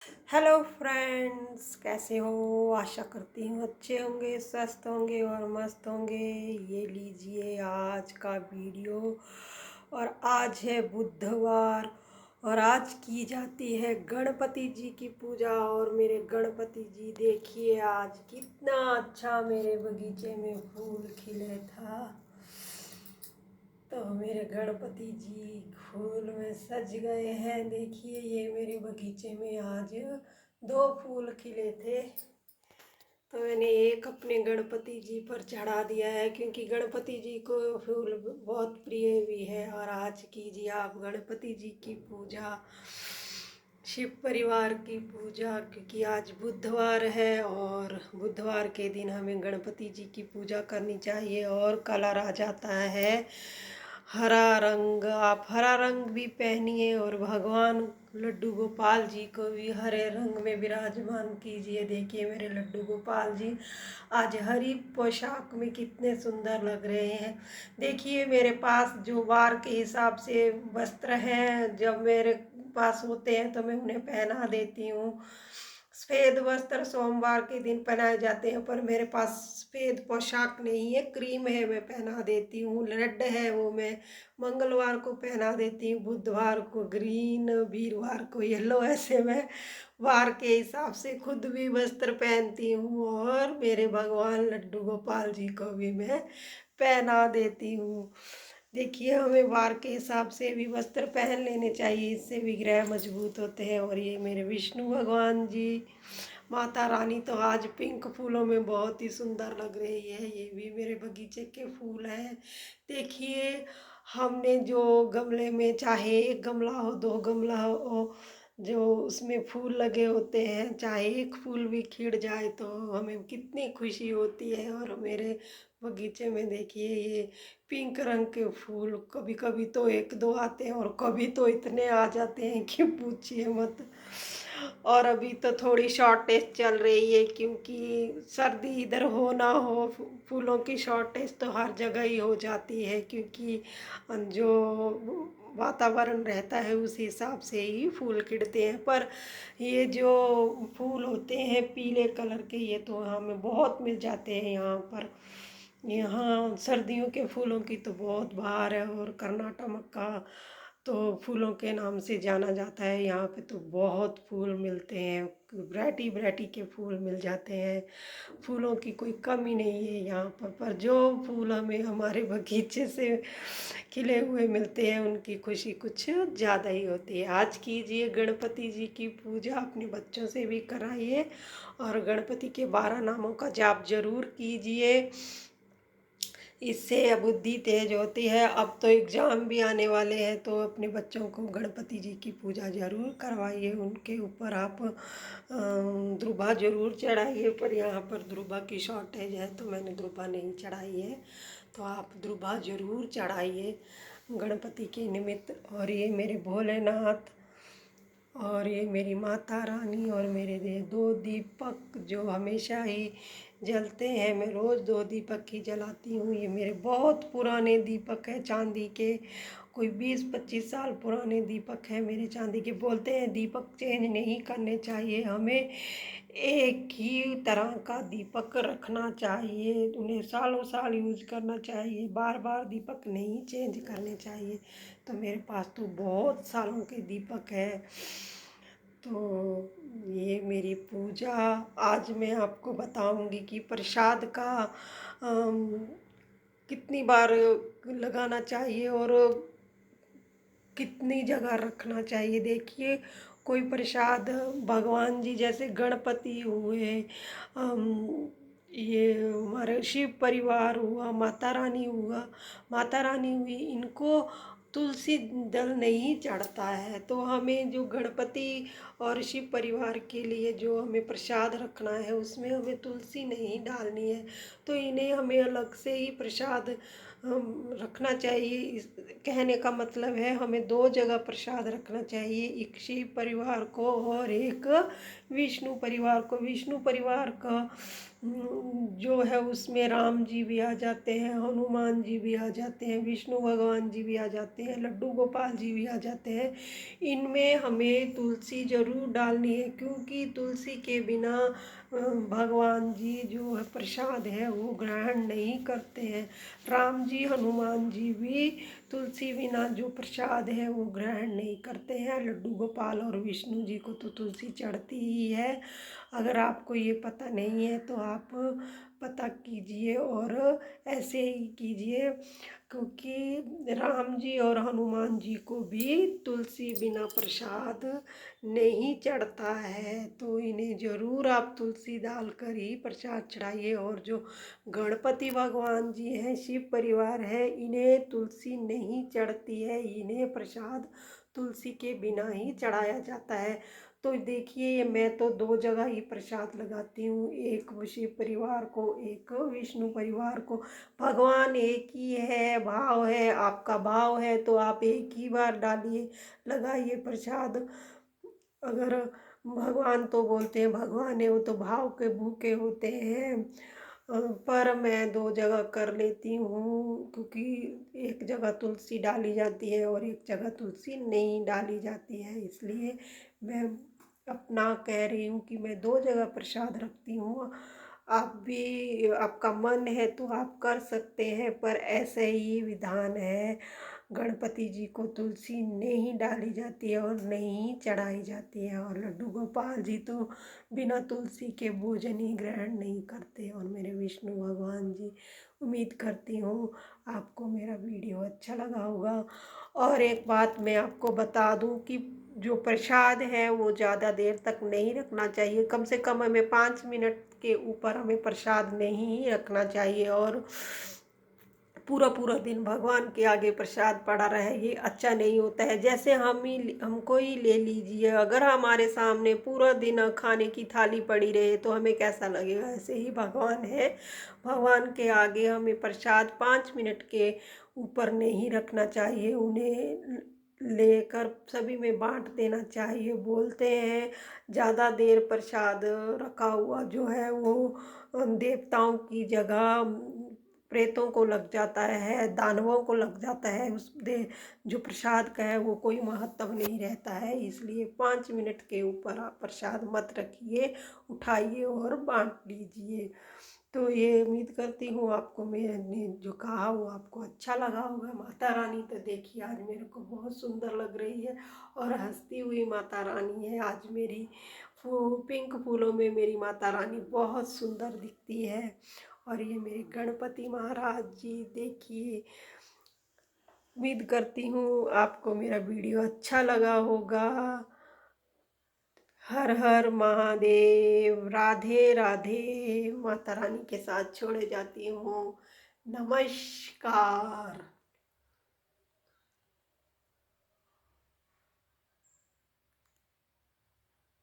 Hello friends, कैसे हो? आशा करती हूँ अच्छे होंगे, स्वस्थ होंगे और मस्त होंगे। ये लीजिए आज का वीडियो। और आज है बुधवार और आज की जाती है गणपति जी की पूजा। और मेरे गणपति जी देखिए आज कितना अच्छा मेरे बगीचे में फूल खिले था। तो मेरे गणपति जी फूल में सज गए हैं। देखिए ये मेरे बगीचे में आज दो फूल खिले थे। तो मैंने एक अपने गणपति जी पर चढ़ा दिया है क्योंकि गणपति जी को फूल बहुत प्रिय भी है। और आज कीजिए आप गणपति जी की पूजा, शिव परिवार की पूजा, क्योंकि आज बुधवार है और बुधवार के दिन हमें गणपति जी की पूजा करनी चाहिए। और कलर आ जाता है हरा रंग, आप हरा रंग भी पहनिए और भगवान लड्डू गोपाल जी को भी हरे रंग में विराजमान कीजिए। देखिए मेरे लड्डू गोपाल जी आज हरी पोशाक में कितने सुंदर लग रहे हैं। देखिए मेरे पास जो वार के हिसाब से वस्त्र हैं, जब मेरे पास होते हैं तो मैं उन्हें पहना देती हूँ। सफ़ेद वस्त्र सोमवार के दिन पहनाए जाते हैं, पर मेरे पास सफ़ेद पोशाक नहीं है, क्रीम है, मैं पहना देती हूँ। रेड है वो मैं मंगलवार को पहना देती हूँ, बुधवार को ग्रीन, वीरवार को येलो। ऐसे मैं वार के हिसाब से खुद भी वस्त्र पहनती हूँ और मेरे भगवान लड्डू गोपाल जी को भी मैं पहना देती हूँ। देखिए हमें वार के हिसाब से भी वस्त्र पहन लेने चाहिए, इससे भी ग्रह मजबूत होते हैं। और ये मेरे विष्णु भगवान जी, माता रानी तो आज पिंक फूलों में बहुत ही सुंदर लग रही है। ये भी मेरे बगीचे के फूल हैं। देखिए हमने जो गमले में, चाहे एक गमला हो दो गमला हो, जो उसमें फूल लगे होते हैं, चाहे एक फूल भी खिड़ जाए तो हमें कितनी खुशी होती है। और मेरे बगीचे में देखिए ये पिंक रंग के फूल कभी कभी तो एक दो आते हैं और कभी तो इतने आ जाते हैं कि पूछिए मत। और अभी तो थोड़ी शॉर्टेज चल रही है क्योंकि सर्दी इधर हो ना हो, फूलों की शॉर्टेज तो हर जगह ही हो जाती है, क्योंकि जो वातावरण रहता है उस हिसाब से ही फूल खिलते हैं। पर ये जो फूल होते हैं पीले कलर के, ये तो हमें बहुत मिल जाते हैं यहाँ पर। यहाँ सर्दियों के फूलों की तो बहुत बहार है और कर्नाटक मक्का तो फूलों के नाम से जाना जाता है। यहाँ पे तो बहुत फूल मिलते हैं, वैरायटी वैरायटी के फूल मिल जाते हैं। फूलों की कोई कमी नहीं है यहाँ पर जो फूल हमें हमारे बगीचे से खिले हुए मिलते हैं उनकी खुशी कुछ ज़्यादा ही होती है। आज कीजिए गणपति जी की पूजा, अपने बच्चों से भी कराइए और गणपति के 12 नामों का जाप जरूर कीजिए। इससे बुद्धि तेज होती है। अब तो एग्ज़ाम भी आने वाले हैं तो अपने बच्चों को गणपति जी की पूजा ज़रूर करवाइए। उनके ऊपर आप द्रुबा ज़रूर चढ़ाइए, पर यहाँ पर द्रुबा की शॉर्टेज है तो मैंने द्रुबा नहीं चढ़ाई है। तो आप द्रुबा ज़रूर चढ़ाइए गणपति के निमित्त। और ये मेरे भोलेनाथ और ये मेरी माता रानी और मेरे दो दीपक जो हमेशा ही जलते हैं, मैं रोज़ दो दीपक ही जलाती हूँ। ये मेरे बहुत पुराने दीपक हैं चांदी के, कोई 20-25 साल पुराने दीपक हैं मेरे चांदी के। बोलते हैं दीपक चेंज नहीं करने चाहिए, हमें एक ही तरह का दीपक रखना चाहिए, उन्हें सालों साल यूज करना चाहिए, बार बार दीपक नहीं चेंज करने चाहिए। तो मेरे पास तो बहुत सालों के दीपक है। तो ये मेरी पूजा, आज मैं आपको बताऊंगी कि प्रसाद का कितनी बार लगाना चाहिए और कितनी जगह रखना चाहिए। देखिए कोई प्रसाद भगवान जी जैसे गणपति हुए, ये हमारे शिव परिवार हुआ, माता रानी हुई, इनको तुलसी दल नहीं चढ़ता है। तो हमें जो गणपति और शिव परिवार के लिए जो हमें प्रसाद रखना है उसमें हमें तुलसी नहीं डालनी है। तो इन्हें हमें अलग से ही प्रसाद रखना चाहिए। इस कहने का मतलब है हमें दो जगह प्रसाद रखना चाहिए, एक शिव परिवार को और एक विष्णु परिवार को। विष्णु परिवार का जो है उसमें राम जी भी आ जाते हैं, हनुमान जी भी आ जाते हैं, विष्णु भगवान जी भी आ जाते हैं, लड्डू गोपाल जी भी आ जाते हैं। इनमें हमें तुलसी ज़रूर डालनी है, क्योंकि तुलसी के बिना भगवान जी जो है प्रसाद है वो ग्रहण नहीं करते हैं। राम जी हनुमान जी भी तुलसी बिना जो प्रसाद है वो ग्रहण नहीं करते हैं। लड्डू गोपाल और विष्णु जी को तो तुलसी चढ़ती ही है। अगर आपको ये पता नहीं है तो आप पता कीजिए और ऐसे ही कीजिए, क्योंकि राम जी और हनुमान जी को भी तुलसी बिना प्रसाद नहीं चढ़ता है। तो इन्हें ज़रूर आप तुलसी डालकर ही प्रसाद चढ़ाइए। और जो गणपति भगवान जी हैं, शिव परिवार है, इन्हें तुलसी नहीं चढ़ती है, इन्हें प्रसाद तुलसी के बिना ही चढ़ाया जाता है। तो देखिए, ये मैं तो दो जगह ही प्रसाद लगाती हूँ, एक शिव परिवार को, एक विष्णु परिवार को। भगवान एक ही है, भाव है, आपका भाव है तो आप एक ही बार डालिए, लगाइए प्रसाद। अगर भगवान तो बोलते हैं भगवान है, वो तो भाव के भूखे होते हैं। पर मैं दो जगह कर लेती हूँ, क्योंकि एक जगह तुलसी डाली जाती है और एक जगह तुलसी नहीं डाली जाती है। इसलिए मैं अपना कह रही हूँ कि मैं दो जगह प्रसाद रखती हूँ। आप भी, आपका मन है तो आप कर सकते हैं, पर ऐसे ही विधान है। गणपति जी को तुलसी नहीं डाली जाती है और नहीं चढ़ाई जाती है। और लड्डू गोपाल जी तो बिना तुलसी के भोजन ही ग्रहण नहीं करते। और मेरे विष्णु भगवान जी, उम्मीद करती हूँ आपको मेरा वीडियो अच्छा लगा होगा। और एक बात मैं आपको बता दूँ कि जो प्रसाद है वो ज़्यादा देर तक नहीं रखना चाहिए। कम से कम हमें 5 मिनट के ऊपर हमें प्रसाद नहीं रखना चाहिए। और पूरा पूरा दिन भगवान के आगे प्रसाद पड़ा रहे, ये अच्छा नहीं होता है। जैसे हमको ही ले लीजिए, अगर हमारे सामने पूरा दिन खाने की थाली पड़ी रहे तो हमें कैसा लगेगा। ऐसे ही भगवान है, भगवान के आगे हमें प्रसाद 5 मिनट के ऊपर नहीं रखना चाहिए, उन्हें लेकर सभी में बांट देना चाहिए। बोलते हैं ज़्यादा देर प्रसाद रखा हुआ जो है वो देवताओं की जगह प्रेतों को लग जाता है, दानवों को लग जाता है। उस दे जो प्रसाद का है वो कोई महत्व नहीं रहता है। इसलिए 5 मिनट के ऊपर आप प्रसाद मत रखिए, उठाइए और बांट लीजिए। तो ये उम्मीद करती हूँ आपको मैंने जो कहा वो आपको अच्छा लगा होगा। माता रानी तो देखिए आज मेरे को बहुत सुंदर लग रही है, और हंसती हुई माता रानी है आज मेरी। पिंक फूलों में मेरी माता रानी बहुत सुंदर दिखती है। और ये मेरे गणपति महाराज जी देखिए। उम्मीद करती हूँ आपको मेरा वीडियो अच्छा लगा होगा। हर हर महादेव, राधे राधे। माता रानी के साथ छोड़े जाती हूँ। नमस्कार।